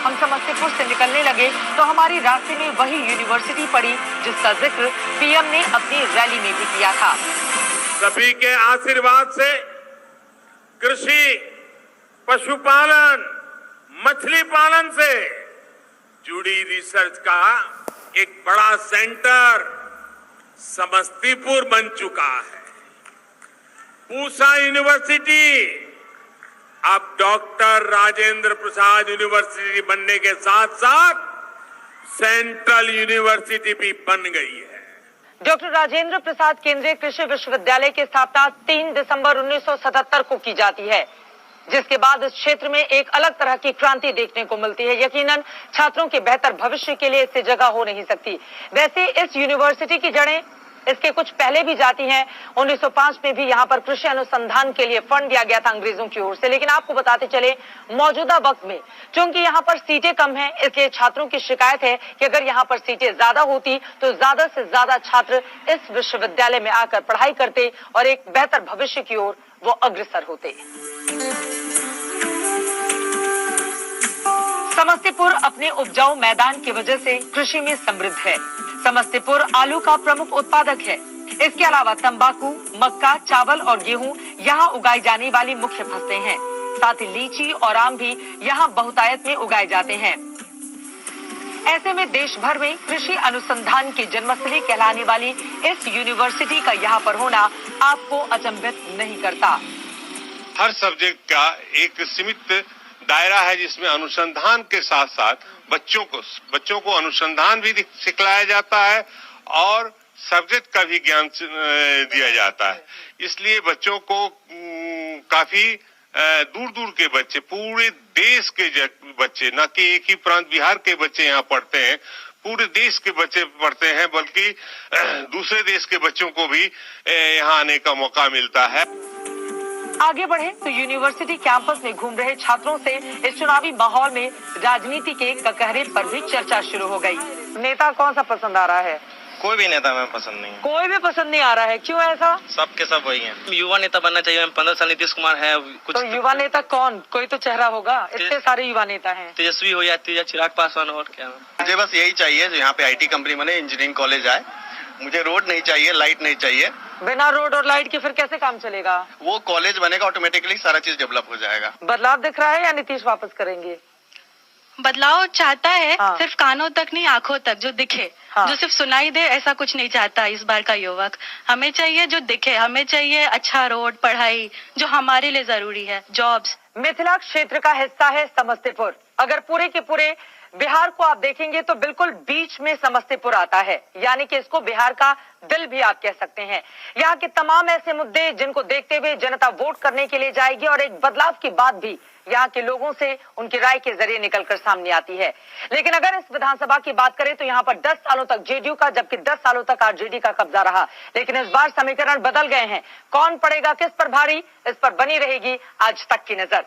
हम समस्तीपुर से निकलने लगे तो हमारी रास्ते में वही यूनिवर्सिटी पड़ी जिसका जिक्र पीएम ने अपनी रैली में भी किया था। सभी के आशीर्वाद से कृषि, पशुपालन, मछली पालन से जुड़ी रिसर्च का एक बड़ा सेंटर समस्तीपुर बन चुका है। पूसा यूनिवर्सिटी अब डॉक्टर राजेंद्र प्रसाद यूनिवर्सिटी बनने के साथ साथ सेंट्रल यूनिवर्सिटी भी बन गई है। डॉक्टर राजेंद्र प्रसाद केंद्रीय कृषि विश्वविद्यालय की स्थापना 3 दिसंबर 1977 को की जाती है, जिसके बाद इस क्षेत्र में एक अलग तरह की क्रांति देखने को मिलती है। यकीनन छात्रों के बेहतर भविष्य के लिए इससे जगह हो नहीं सकती। वैसे इस यूनिवर्सिटी की जड़ें इसके कुछ पहले भी जाती हैं। 1905 में भी यहाँ पर कृषि अनुसंधान के लिए फंड दिया गया था अंग्रेजों की ओर से। लेकिन आपको बताते चले, मौजूदा वक्त में चूंकि यहाँ पर सीटें कम हैं, इसलिए छात्रों की शिकायत है कि अगर यहाँ पर सीटें ज्यादा होती तो ज्यादा से ज्यादा छात्र इस विश्वविद्यालय में आकर पढ़ाई करते और एक बेहतर भविष्य की ओर वो अग्रसर होते। समस्तीपुर अपने उपजाऊ मैदान की वजह से कृषि में समृद्ध है। समस्तीपुर आलू का प्रमुख उत्पादक है। इसके अलावा तंबाकू, मक्का, चावल और गेहूं यहाँ उगाई जाने वाली मुख्य फसलें हैं। साथ ही लीची और आम भी यहाँ बहुतायत में उगाए जाते हैं। ऐसे में देश भर में कृषि अनुसंधान की जन्मस्थली कहलाने वाली इस यूनिवर्सिटी का यहाँ पर होना आपको अचंभित नहीं करता। हर सब्जेक्ट का एक सीमित दायरा है जिसमें अनुसंधान के साथ साथ बच्चों को अनुसंधान भी सिखलाया जाता है और सब्जेक्ट का भी ज्ञान दिया जाता है। इसलिए बच्चों को काफी दूर दूर के बच्चे, पूरे देश के बच्चे, न कि एक ही प्रांत बिहार के बच्चे यहाँ पढ़ते हैं, पूरे देश के बच्चे पढ़ते हैं, बल्कि दूसरे देश के बच्चों को भी यहाँ आने का मौका मिलता है। आगे बढ़े तो यूनिवर्सिटी कैंपस में घूम रहे छात्रों से इस चुनावी माहौल में राजनीति के ककहरे पर भी चर्चा शुरू हो गई। नेता कौन सा पसंद आ रहा है? कोई भी नेता हमें पसंद नहीं है। कोई भी पसंद नहीं आ रहा है, क्यों ऐसा? सब के सब वही हैं। युवा नेता बनना चाहिए। 15 साल नीतीश कुमार है। कुछ तो युवा नेता कौन? कोई तो चेहरा होगा। इतने सारे युवा नेता हैं। तेजस्वी हो या चिराग पासवान और क्या। मुझे बस यही चाहिए जो यहाँ पे IT कंपनी बने, इंजीनियरिंग कॉलेज आए। मुझे रोड नहीं चाहिए, लाइट नहीं चाहिए। बिना रोड और लाइट के फिर कैसे काम चलेगा? वो कॉलेज बनेगा, ऑटोमेटिकली सारा चीज डेवलप हो जाएगा। बदलाव दिख रहा है या नीतीश वापस करेंगे? बदलाव चाहता है। हाँ। सिर्फ कानों तक नहीं, आंखों तक जो दिखे। हाँ। जो सिर्फ सुनाई दे ऐसा कुछ नहीं चाहता इस बार का युवक। हमें चाहिए जो दिखे, हमें चाहिए अच्छा रोड, पढ़ाई जो हमारे लिए जरूरी है, जॉब्स। मिथिला क्षेत्र का हिस्सा है समस्तीपुर। अगर पूरे के पूरे बिहार को आप देखेंगे तो बिल्कुल बीच में समस्तीपुर आता है, यानी कि इसको बिहार का दिल भी आप कह सकते हैं। यहाँ के तमाम ऐसे मुद्दे जिनको देखते हुए जनता वोट करने के लिए जाएगी और एक बदलाव की बात भी यहाँ के लोगों से उनकी राय के जरिए निकलकर सामने आती है। लेकिन अगर इस विधानसभा की बात करें तो यहाँ पर 10 सालों तक जेडीयू का, जबकि 10 सालों तक आरजेडी का कब्जा रहा। लेकिन इस बार समीकरण बदल गए हैं। कौन पड़ेगा किस पर भारी, इस पर बनी रहेगी आज तक की नजर।